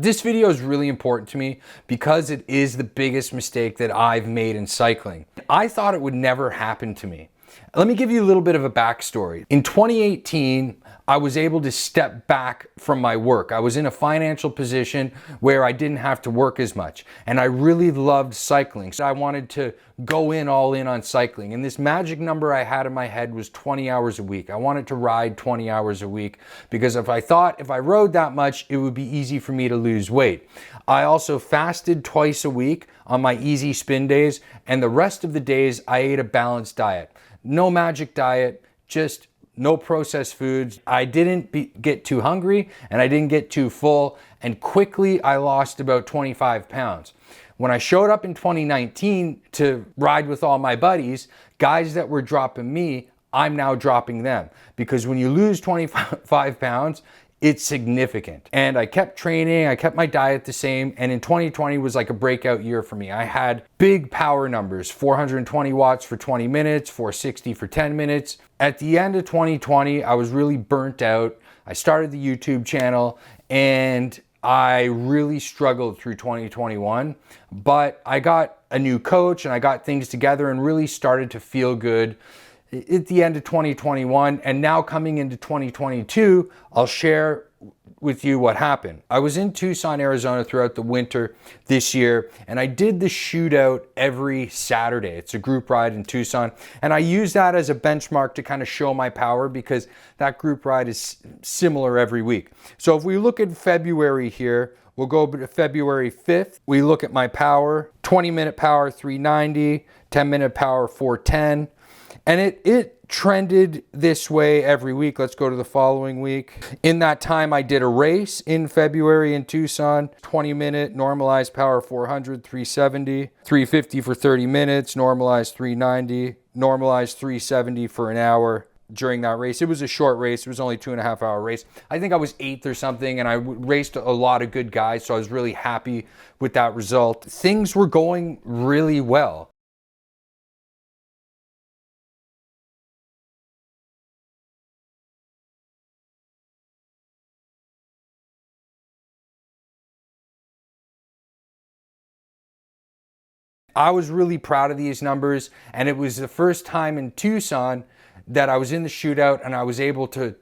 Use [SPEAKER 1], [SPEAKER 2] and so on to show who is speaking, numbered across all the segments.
[SPEAKER 1] This video is really important to me because it is the biggest mistake that I've made in cycling. I thought it would never happen to me. Let me give you a little bit of a backstory. In 2018, I was able to step back from my work. I was in a financial position where I didn't have to work as much, and I really loved cycling. So I wanted to go all in on cycling, and this magic number I had in my head was 20 hours a week. I wanted to ride 20 hours a week because if I rode that much, it would be easy for me to lose weight. I also fasted twice a week on my easy spin days, and the rest of the days I ate a balanced diet. No magic diet, just no processed foods. I didn't get too hungry and I didn't get too full, and quickly I lost about 25 pounds. When I showed up in 2019 to ride with all my buddies, guys that were dropping me, I'm now dropping them, because when you lose 25 pounds, it's significant. And I kept training, I kept my diet the same, and in 2020 was like a breakout year for me. I had big power numbers, 420 watts for 20 minutes, 460 for 10 minutes. At the end of 2020, I was really burnt out. I started the YouTube channel and I really struggled through 2021, but I got a new coach and I got things together and really started to feel good at the end of 2021, and now coming into 2022, I'll share with you what happened. I was in Tucson, Arizona throughout the winter this year, and I did the shootout every Saturday. It's a group ride in Tucson, and I use that as a benchmark to kind of show my power, because that group ride is similar every week. So if we look at February here, we'll go to February 5th. We look at my power, 20-minute power 390, 10-minute power 410. And it trended this way every week. Let's go to the following week. In that time, I did a race in February in Tucson, 20-minute normalized power 400, 370, 350 for 30 minutes, normalized 390, normalized 370 for an hour during that race. It was a short race. It was only 2.5 hour race. I think I was 8th or something, and I raced a lot of good guys, so I was really happy with that result. Things were going really well. I was really proud of these numbers, and it was the first time in Tucson that I was in the shootout and I was able to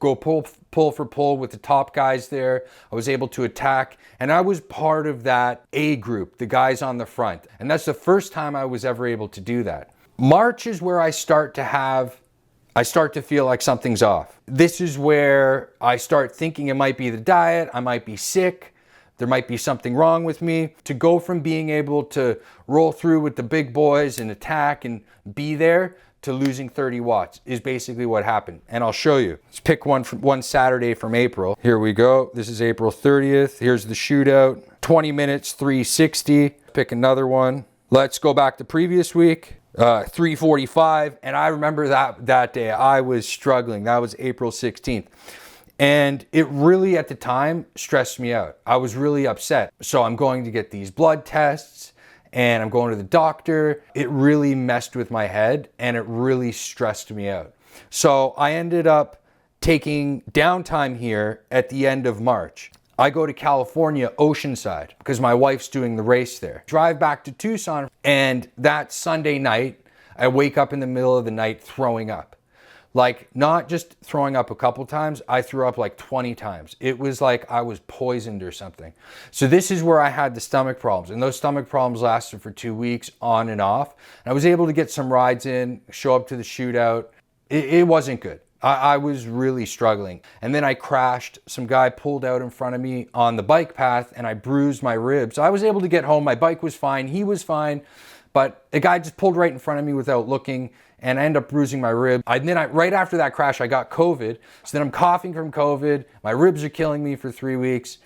[SPEAKER 1] go pull for pull with the top guys there. I was able to attack, and I was part of that A group, the guys on the front. And that's the first time I was ever able to do that. March is where I start to feel like something's off. This is where I start thinking it might be the diet, I might be sick, there might be something wrong with me. To go from being able to roll through with the big boys and attack and be there to losing 30 watts is basically what happened. And I'll show you. Let's pick one Saturday from April. Here we go. This is April 30th. Here's the shootout. 20 minutes, 360. Pick another one. Let's go back to previous week. 345. And I remember that day I was struggling. That was April 16th. And it really, at the time, stressed me out. I was really upset. So I'm going to get these blood tests and I'm going to the doctor. It really messed with my head and it really stressed me out. So I ended up taking downtime here at the end of March. I go to California, Oceanside, because my wife's doing the race there. Drive back to Tucson, and that Sunday night, I wake up in the middle of the night throwing up. Like, not just throwing up a couple times, I threw up like 20 times. It was like I was poisoned or something. So this is where I had the stomach problems. And those stomach problems lasted for 2 weeks on and off. And I was able to get some rides in, show up to the shootout. It wasn't good. I was really struggling. And then I crashed. Some guy pulled out in front of me on the bike path and I bruised my ribs. I was able to get home. My bike was fine. He was fine. But a guy just pulled right in front of me without looking, and I ended up bruising my rib. Right after that crash, I got COVID. So then I'm coughing from COVID. My ribs are killing me for 3 weeks.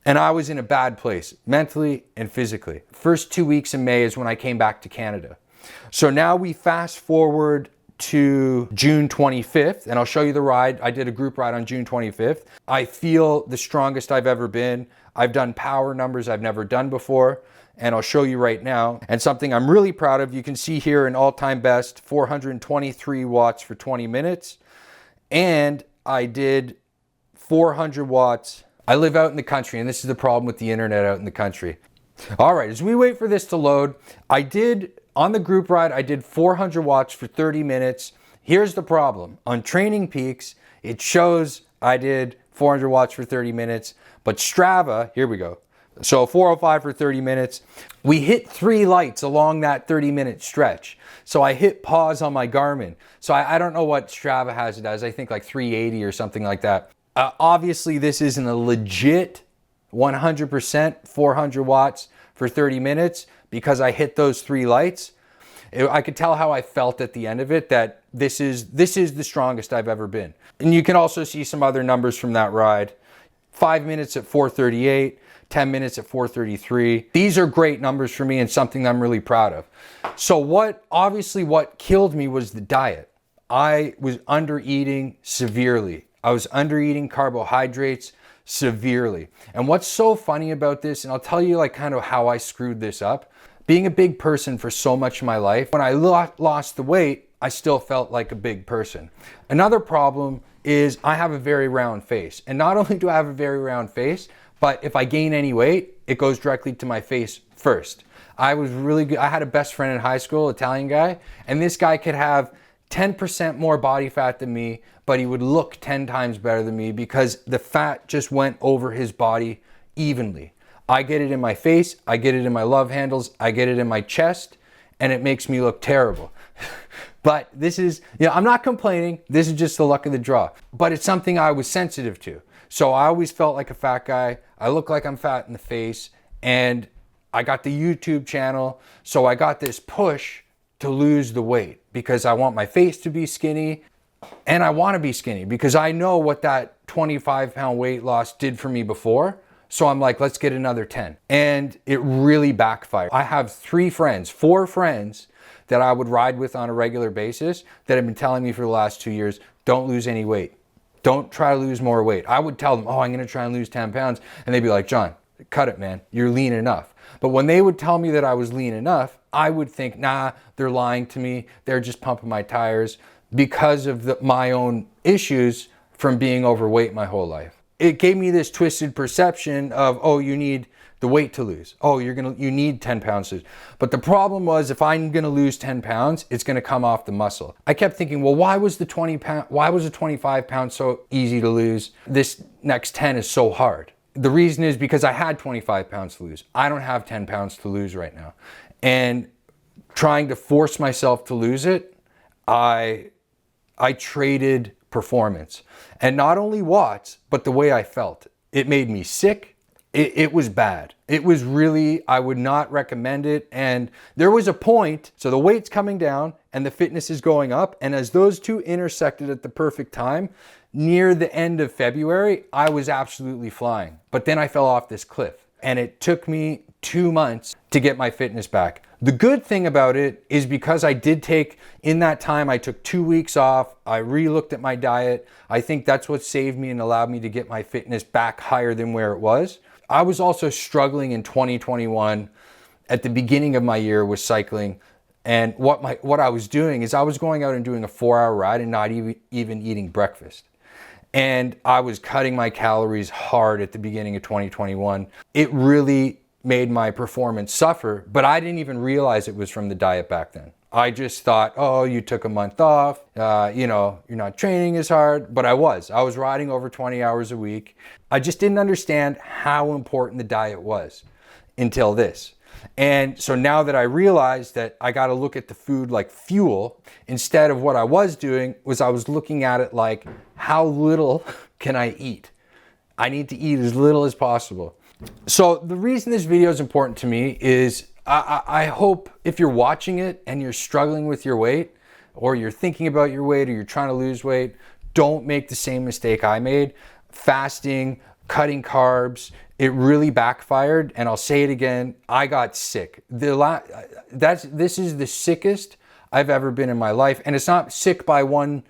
[SPEAKER 1] And I was in a bad place, mentally and physically. First 2 weeks in May is when I came back to Canada. So now we fast forward to June 25th, and I'll show you the ride. I did a group ride on June 25th. I feel the strongest I've ever been. I've done power numbers I've never done before, and I'll show you right now. And something I'm really proud of, you can see here an all-time best, 423 watts for 20 minutes. And I did 400 watts I live out in the country, and this is the problem with the internet out in the country. All right, as we wait for this to load, on the group ride, I did 400 watts for 30 minutes. Here's the problem. On Training Peaks, it shows I did 400 watts for 30 minutes, but Strava, here we go. So 405 for 30 minutes. We hit 3 lights along that 30-minute stretch. So I hit pause on my Garmin. So I don't know what Strava has it as. I think like 380 or something like that. Obviously, this isn't a legit 100% 400 watts for 30 minutes because I hit those 3 lights. I could tell how I felt at the end of it, that this is the strongest I've ever been. And you can also see some other numbers from that ride. 5 minutes at 438, 10 minutes at 433. These are great numbers for me and something I'm really proud of. So what killed me was the diet. I was under eating severely. I was under eating carbohydrates severely. And what's so funny about this, and I'll tell you like kind of how I screwed this up. Being a big person for so much of my life, when I lost the weight, I still felt like a big person. Another problem is I have a very round face. And not only do I have a very round face, but if I gain any weight, it goes directly to my face first. I was really good. I had a best friend in high school, Italian guy, and this guy could have 10% more body fat than me, but he would look 10 times better than me because the fat just went over his body evenly. I get it in my face, I get it in my love handles, I get it in my chest, and it makes me look terrible. But this is, I'm not complaining. This is just the luck of the draw. But it's something I was sensitive to. So I always felt like a fat guy. I look like I'm fat in the face. And I got the YouTube channel. So I got this push to lose the weight because I want my face to be skinny. And I want to be skinny because I know what that 25-pound weight loss did for me before. So I'm like, let's get another 10. And it really backfired. I have 4 friends that I would ride with on a regular basis that have been telling me for the last 2 years, don't lose any weight. Don't try to lose more weight. I would tell them, I'm going to try and lose 10 pounds. And they'd be like, John, cut it, man. You're lean enough. But when they would tell me that I was lean enough, I would think, nah, they're lying to me. They're just pumping my tires because of my own issues from being overweight my whole life. It gave me this twisted perception of, you need the weight to lose. You need 10 pounds to lose. But the problem was, if I'm gonna lose 10 pounds, it's gonna come off the muscle. I kept thinking, well, why was the 25 pounds so easy to lose? This next 10 is so hard. The reason is because I had 25 pounds to lose. I don't have 10 pounds to lose right now. And trying to force myself to lose it, I traded performance. And not only watts, but the way I felt. It made me sick. It was bad. It was really, I would not recommend it. And there was a point, so the weight's coming down and the fitness is going up. And as those two intersected at the perfect time, near the end of February, I was absolutely flying. But then I fell off this cliff. And it took me 2 months to get my fitness back. The good thing about it is because I did in that time, I took 2 weeks off. I re-looked at my diet. I think that's what saved me and allowed me to get my fitness back higher than where it was. I was also struggling in 2021 at the beginning of my year with cycling. And what I was doing is I was going out and doing a 4-hour ride and not even eating breakfast. And I was cutting my calories hard at the beginning of 2021. It really made my performance suffer, but I didn't even realize it was from the diet back then. I just thought, you took a month off, you're not training as hard, but I was riding over 20 hours a week. I just didn't understand how important the diet was until this. And so now that I realized that I got to look at the food like fuel, instead of what I was doing was I was looking at it like, how little can I eat? I need to eat as little as possible. So the reason this video is important to me is I hope if you're watching it and you're struggling with your weight, or you're thinking about your weight, or you're trying to lose weight, don't make the same mistake I made. Fasting, cutting carbs, it really backfired. And I'll say it again, I got sick. This is the sickest I've ever been in my life. And it's not sick by one.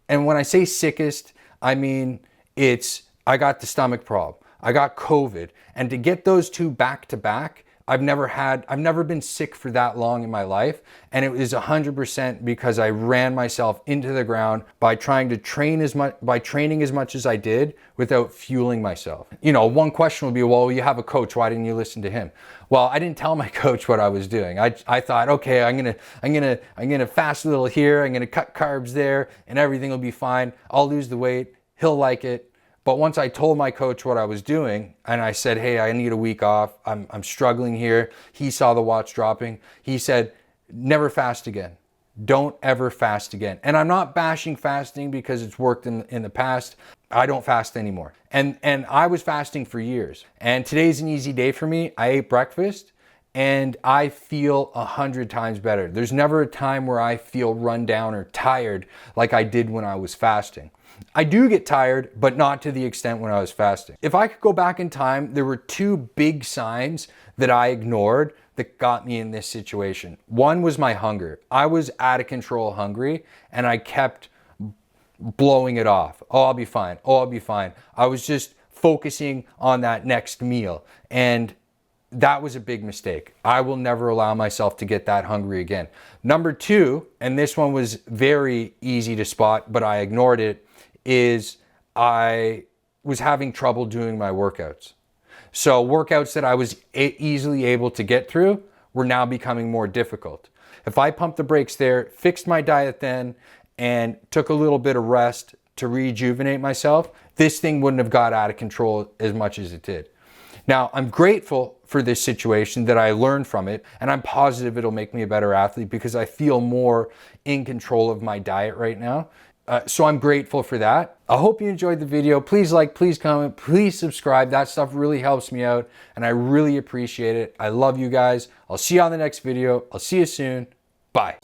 [SPEAKER 1] And when I say sickest, I mean, I got the stomach problem. I got COVID. And to get those two back to back, I've never been sick for that long in my life. And it was 100% because I ran myself into the ground by trying to training as much as I did without fueling myself. You know, one question would be, well, you have a coach, why didn't you listen to him? Well, I didn't tell my coach what I was doing. I thought, okay, I'm gonna fast a little here, I'm gonna cut carbs there, and everything will be fine. I'll lose the weight, he'll like it. But once I told my coach what I was doing and I said, hey, I need a week off, I'm struggling here. He saw the watch dropping. He said, never fast again. Don't ever fast again. And I'm not bashing fasting because it's worked in the past. I don't fast anymore. And I was fasting for years. And today's an easy day for me. I ate breakfast and I feel 100 times better. There's never a time where I feel run down or tired like I did when I was fasting. I do get tired, but not to the extent when I was fasting. If I could go back in time, there were two big signs that I ignored that got me in this situation. One was my hunger. I was out of control hungry and I kept blowing it off. Oh, I'll be fine. Oh, I'll be fine. I was just focusing on that next meal. And that was a big mistake. I will never allow myself to get that hungry again. Number two, and this one was very easy to spot, but I ignored it, is I was having trouble doing my workouts. So workouts that I was easily able to get through were now becoming more difficult. If I pumped the brakes there, fixed my diet then, and took a little bit of rest to rejuvenate myself, this thing wouldn't have got out of control as much as it did. Now, I'm grateful for this situation, that I learned from it, and I'm positive it'll make me a better athlete because I feel more in control of my diet right now. So I'm grateful for that. I hope you enjoyed the video. Please like, please comment, please subscribe. That stuff really helps me out and I really appreciate it. I love you guys. I'll see you on the next video. I'll see you soon. Bye.